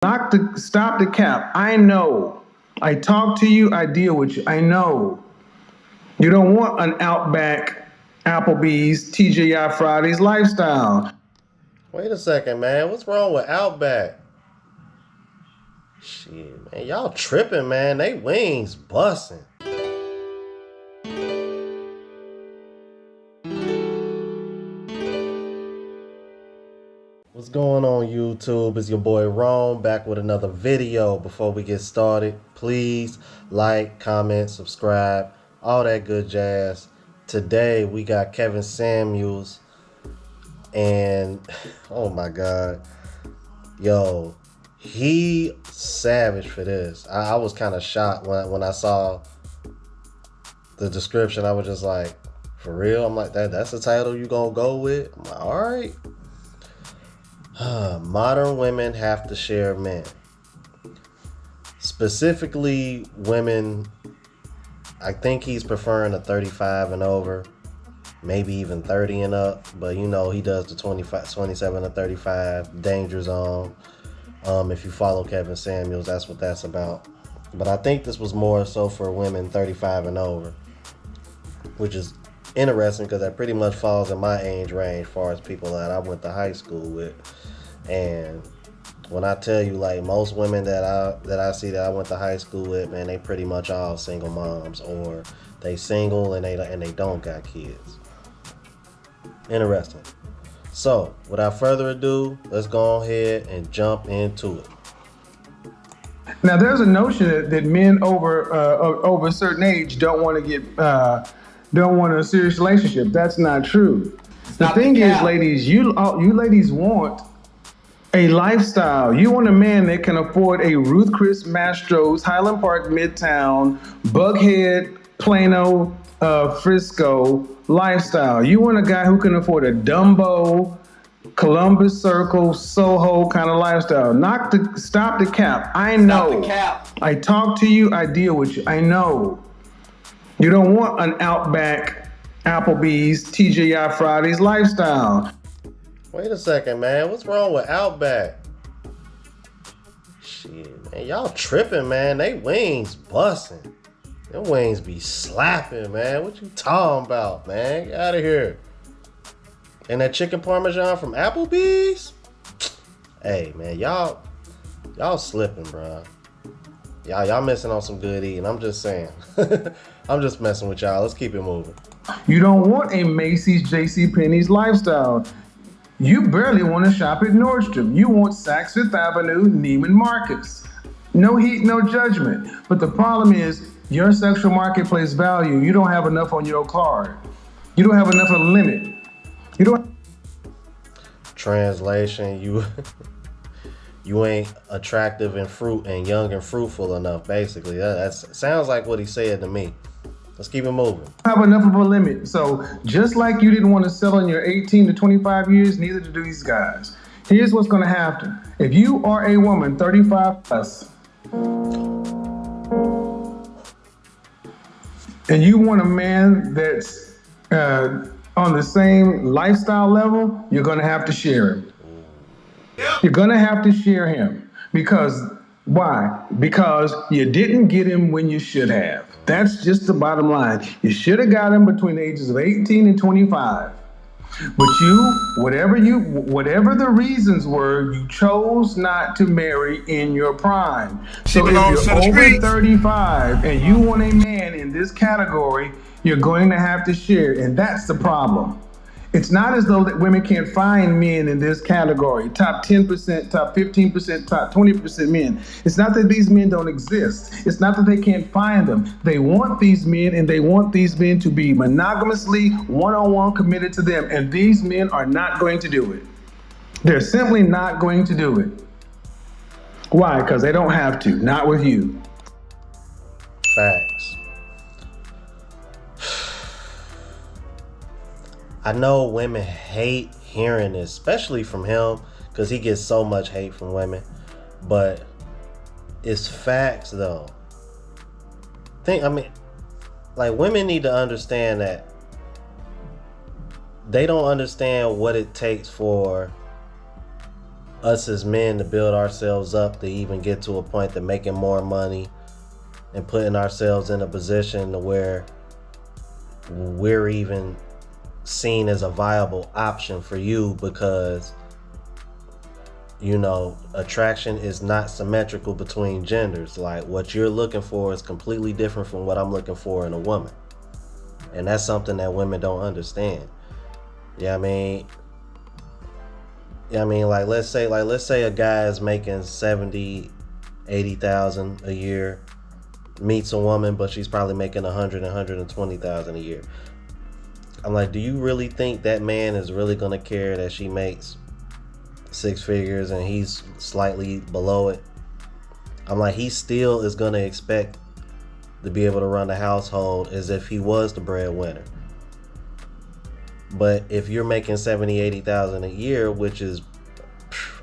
Stop the cap. I know. I talk to you, I deal with you. I know. You don't want an Outback, Applebee's, TGI Fridays lifestyle. Wait a second, man. What's wrong with Outback? Shit, man. Y'all tripping, man. They wings busting. What's going on, YouTube? It's your boy Rome back with another video. Before we get started, please like, comment, subscribe, all that good jazz. Today we got Kevin Samuels, and oh my god, yo, he savage for this. I was kind of shocked when I saw the description. I was just like, for real? I'm like, that's the title you gonna go with? I'm like, all right. Modern women have to share men. Specifically, women, I think he's preferring a 35 and over, maybe even 30 and up, but you know, he does the 27 to 35 danger zone. If you follow Kevin Samuels, that's what that's about. But I think this was more so for women 35 and over, which is interesting because that pretty much falls in my age range as far as people that I went to high school with. And when I tell you, like, most women that I see that I went to high school with, man, they pretty much all single moms, or they single and they don't got kids. Interesting. So without further ado, let's go ahead and jump into it. Now, there's a notion that men over a certain age don't want a serious relationship. That's not true. The thing is, ladies, you ladies want a lifestyle. You want a man that can afford a Ruth Chris Mastro's, Highland Park, Midtown, Bughead, Plano, Frisco lifestyle. You want a guy who can afford a Dumbo, Columbus Circle, Soho kind of lifestyle. Stop the cap. I know. Stop the cap. I talk to you, I deal with you. I know. You don't want an Outback, Applebee's, TGI Fridays lifestyle. Wait a second, man. What's wrong with Outback? Shit, man. Y'all tripping, man. They wings busting. Them wings be slapping, man. What you talking about, man? Get out of here. And that chicken parmesan from Applebee's? Hey, man. Y'all slipping, bro. Y'all missing on some good eating. I'm just saying. I'm just messing with y'all. Let's keep it moving. You don't want a Macy's, JCPenney's lifestyle. You barely want to shop at Nordstrom. You want Saks Fifth Avenue, Neiman Marcus. No heat, no judgment. But the problem is, your sexual marketplace value, you don't have enough on your card. You don't have enough of a limit. You don't. Translation, you ain't attractive and young and fruitful enough, basically. That sounds like what he said to me. Let's keep it moving. Have enough of a limit. So just like you didn't want to sell in your 18 to 25 years, neither do these guys. Here's what's going to happen. If you are a woman 35 plus and you want a man that's on the same lifestyle level, you're going to have to share him. You're going to have to share him. Because why? Because you didn't get him when you should have. That's just the bottom line. You should have got him between the ages of 18 and 25. But whatever the reasons were, you chose not to marry in your prime. So if you're over 35 and you want a man in this category, you're going to have to share. And that's the problem. It's not as though that women can't find men in this category, top 10%, top 15%, top 20% men. It's not that these men don't exist. It's not that they can't find them. They want these men, and they want these men to be monogamously, one-on-one committed to them. And these men are not going to do it. They're simply not going to do it. Why? Because they don't have to, not with you. Facts. I know women hate hearing this, especially from him, because he gets so much hate from women. But it's facts, though. Women need to understand that they don't understand what it takes for us as men to build ourselves up to even get to a point of making more money and putting ourselves in a position to where we're even seen as a viable option for you, because attraction is not symmetrical between genders. Like, what you're looking for is completely different from what I'm looking for in a woman, and that's something that women don't understand. Like, let's say a guy is making 70,000-80,000 a year, meets a woman, but she's probably making 120,000 a year. I'm like, do you really think that man is really gonna care that she makes 6 figures and he's slightly below it? I'm like, he still is gonna expect to be able to run the household as if he was the breadwinner. But if you're making 70,000-80,000 a year, which is,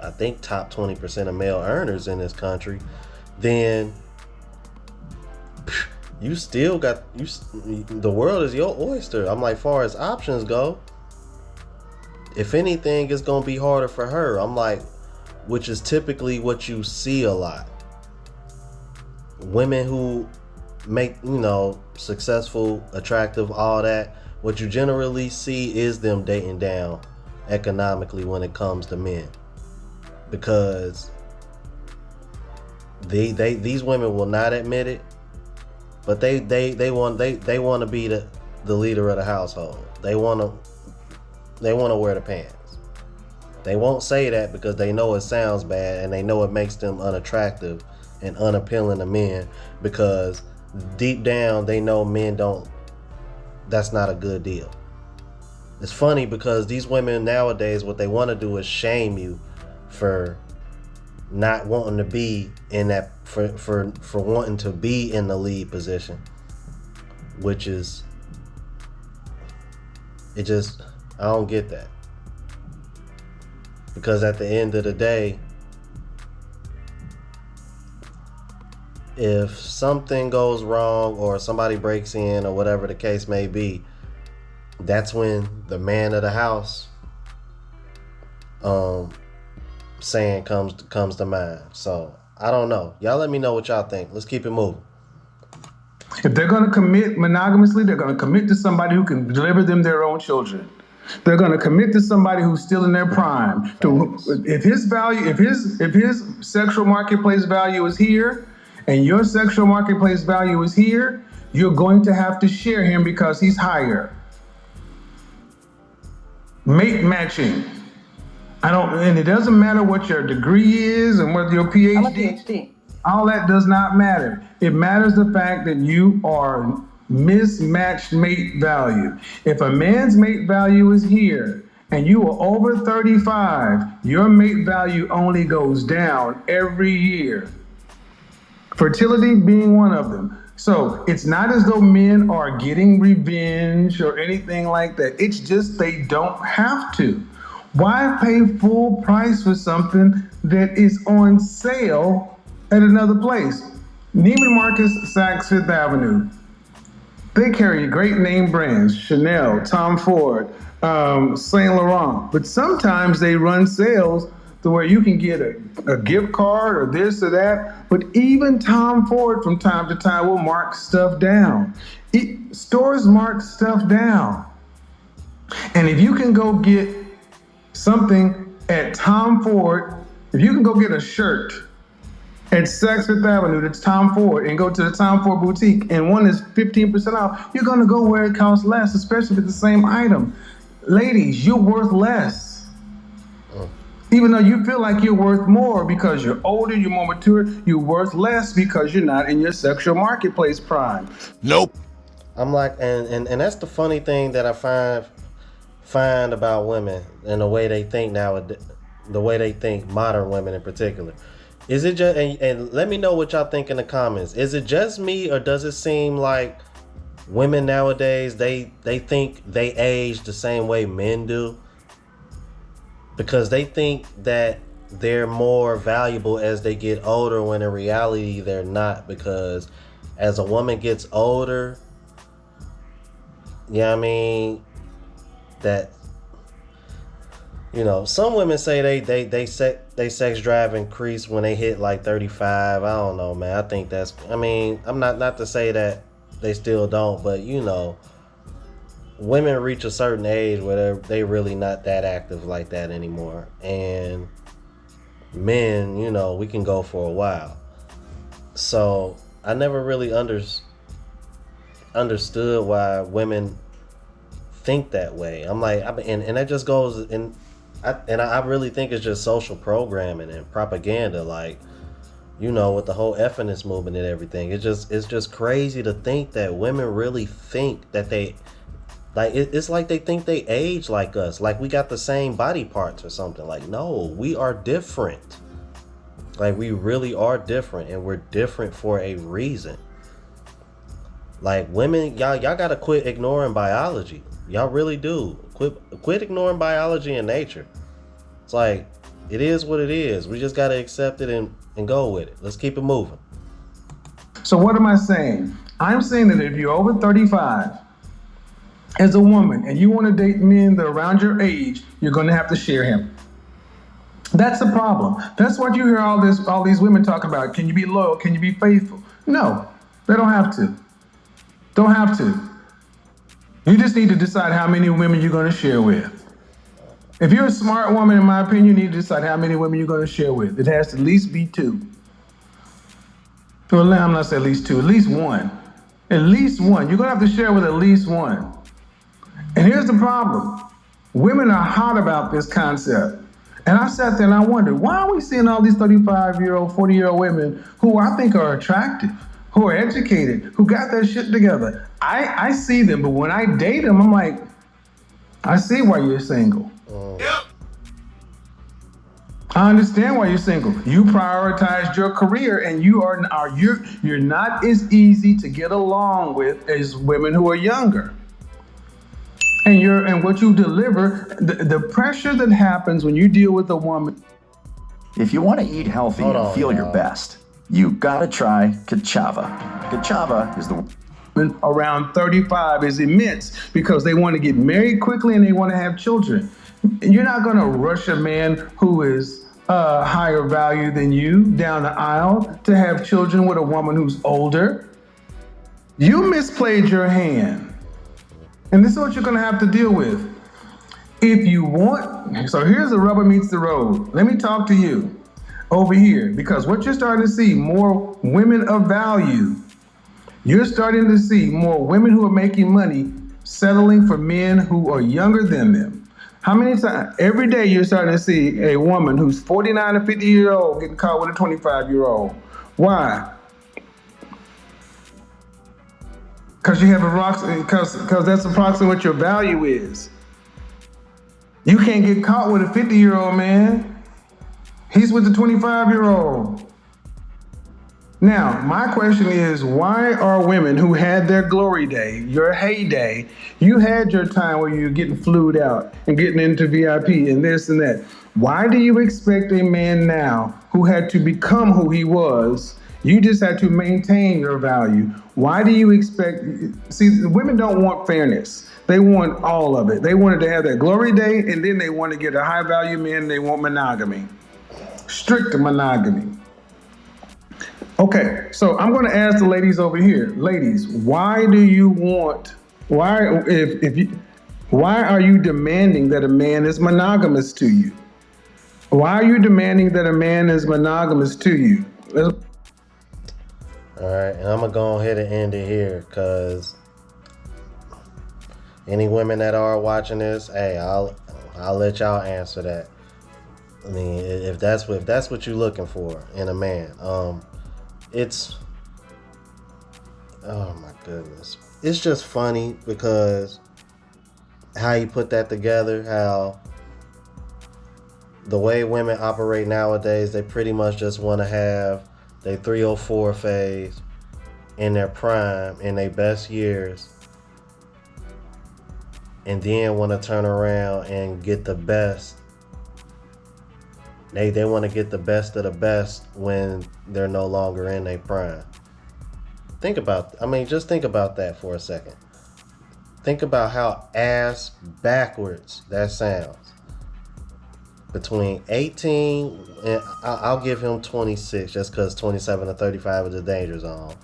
I think, top 20% of male earners in this country, then you still got the world is your oyster. I'm like, far as options go, if anything, it's gonna be harder for her. I'm like, which is typically what you see a lot. Women who make, successful, attractive, all that, what you generally see is them dating down economically when it comes to men, because these women will not admit it, but they want to be the leader of the household. They want to wear the pants. They won't say that because they know it sounds bad and they know it makes them unattractive and unappealing to men, because deep down they know men don't. That's not a good deal. It's funny because these women nowadays, what they want to do is shame you for not wanting to be in that, for wanting to be in the lead position, which is, I don't get that. Because at the end of the day, if something goes wrong or somebody breaks in or whatever the case may be, that's when the man of the house saying comes to mind. So I don't know. Y'all let me know what y'all think. Let's keep it moving. If they're going to commit monogamously, they're going to commit to somebody who can deliver them their own children. They're going to commit to somebody who's still in their prime. If his sexual marketplace value is here and your sexual marketplace value is here, you're going to have to share him because he's higher. Mate matching. And it doesn't matter what your degree is and whether your PhD. I'm a PhD. All that does not matter. It matters the fact that you are mismatched mate value. If a man's mate value is here and you are over 35, your mate value only goes down every year. Fertility being one of them. So it's not as though men are getting revenge or anything like that. It's just they don't have to. Why pay full price for something that is on sale at another place? Neiman Marcus, Saks Fifth Avenue. They carry great name brands, Chanel, Tom Ford, Saint Laurent. But sometimes they run sales to where you can get a gift card or this or that. But even Tom Ford from time to time will mark stuff down. Stores mark stuff down. And if you can go get something at Tom Ford, if you can go get a shirt at Saks Fifth Avenue that's Tom Ford and go to the Tom Ford boutique and one is 15% off, you're going to go where it costs less, especially if it's the same item. Ladies, you're worth less. Even though you feel like you're worth more because you're older, you're more mature, you're worth less because you're not in your sexual marketplace prime. Nope. I'm like, and that's the funny thing that I find about women and the way they think nowadays, the way they think, modern women in particular. Is it just, and let me know what y'all think in the comments. Is it just me, or does it seem like women nowadays, they think they age the same way men do? Because they think that they're more valuable as they get older, when in reality they're not. Because as a woman gets older, that Some women say they sex drive increase when they hit like 35. I don't know, man. I think I'm not to say that they still don't, but women reach a certain age where they really not that active like that anymore. And men, we can go for a while. So I never really understood why women think that way. I'm like, and that just goes in. I really think it's just social programming and propaganda, like, with the whole feminist movement and everything. It's just crazy to think that women really think that they, like, it's like they think they age like us, like we got the same body parts or something. Like, no, we are different. Like, we really are different, and we're different for a reason. Like, women, y'all gotta quit ignoring biology. Y'all really do. Quit ignoring biology and nature. It's like, it is what it is. We just gotta accept it and go with it. Let's keep it moving. So what am I saying? I'm saying that if you're over 35 as a woman and you want to date men that are around your age, you're going to have to share him. That's the problem. That's what you hear all these women talk about. Can you be loyal? Can you be faithful? No, they don't have to. Don't have to. You just need to decide how many women you're going to share with. If you're a smart woman, in my opinion, you need to decide how many women you're going to share with. It has to at least be 2. Well, I'm not saying at least 2, at least 1. At least 1. You're going to have to share with at least 1. And here's the problem. Women are hot about this concept. And I sat there and I wondered, why are we seeing all these 35-year-old, 40-year-old women who I think are attractive, who are educated, who got their shit together? I see them, but when I date them, I'm like, I see why you're single. Yep. I understand why you're single. You prioritized your career, and you're not as easy to get along with as women who are younger. And what you deliver, the pressure that happens when you deal with a woman. If you want to eat healthy and feel your best, you gotta try CASHAPP. CASHAPP is the around 35 is immense because they want to get married quickly and they want to have children. You're not going to rush a man who is higher value than you down the aisle to have children with a woman who's older. You misplayed your hand. And this is what you're going to have to deal with. If you want, so here's the rubber meets the road. Let me talk to you over here, because what you're starting to see, more women of value. You're starting to see more women who are making money settling for men who are younger than them. How many times? Every day you're starting to see a woman who's 49 or 50-year-old getting caught with a 25-year-old. Why? Because you have because that's approximately what your value is. You can't get caught with a 50-year-old man. He's with the 25-year-old. Now, my question is, why are women who had their glory day, your heyday, you had your time where you're getting flued out and getting into VIP and this and that. Why do you expect a man now who had to become who he was? You just had to maintain your value. Why do you expect, see, women don't want fairness. They want all of it. They wanted to have that glory day, and then they want to get a high value man, and they want monogamy. Strict monogamy. Okay, so I'm going to ask the ladies over here. Ladies, why are you demanding that a man is monogamous to you? Why are you demanding that a man is monogamous to you? All right, and I'm going to go ahead and end it here, because any women that are watching this, hey, I'll let y'all answer that. I mean, if that's what you're looking for in a man, it's, oh my goodness, it's just funny because how you put that together, how the way women operate nowadays, they pretty much just want to have their 304 phase in their prime, in their best years, and then want to turn around and get the best. They want to get the best of the best when they're no longer in their prime. Just think about that for a second. Think about how ass backwards that sounds. between 18 and I'll give him 26 just because 27 to 35 is the danger zone.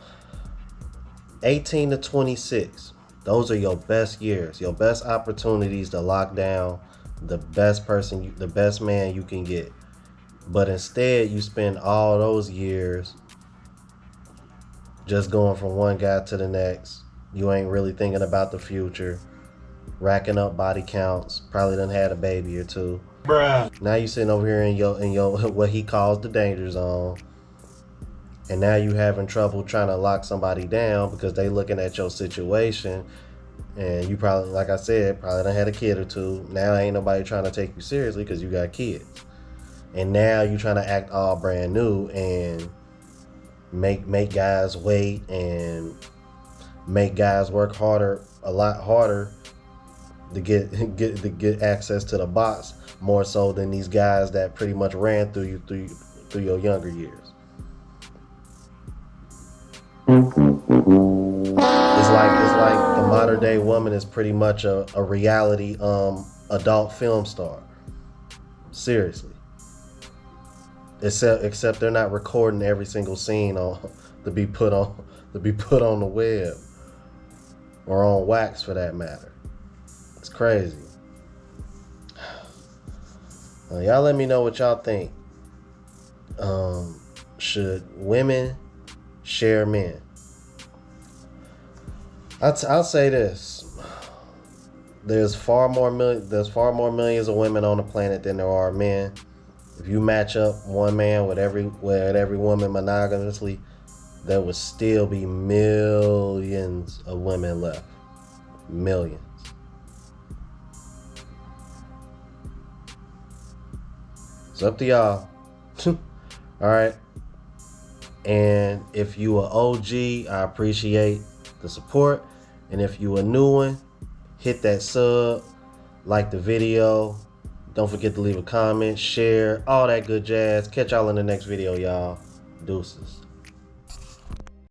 18 to 26, those are your best years, your best opportunities to lock down the best person, the best man you can get. But instead, you spend all those years just going from one guy to the next. You ain't really thinking about the future, racking up body counts, probably done had a baby or two. Bruh. Now you sitting over here in your what he calls the danger zone. And now you having trouble trying to lock somebody down because they looking at your situation, and you probably, like I said, probably done had a kid or two. Now ain't nobody trying to take you seriously because you got kids. And now you trying to act all brand new and make guys wait and make guys work harder, a lot harder to get access to the box, more so than these guys that pretty much ran through your younger years. It's like the modern day woman is pretty much a reality adult film star. Seriously. Except they're not recording every single scene to be put on the web or on wax for that matter. It's crazy. Y'all let me know what y'all think. Should women share men? I'll say this: there's far more millions of women on the planet than there are men. If you match up one man with every woman monogamously, there would still be millions of women left. Millions. It's up to y'all. All right. And if you are OG, I appreciate the support. And if you a new one, hit that sub, like the video. Don't forget to leave a comment, share, all that good jazz. Catch y'all in the next video, y'all. Deuces.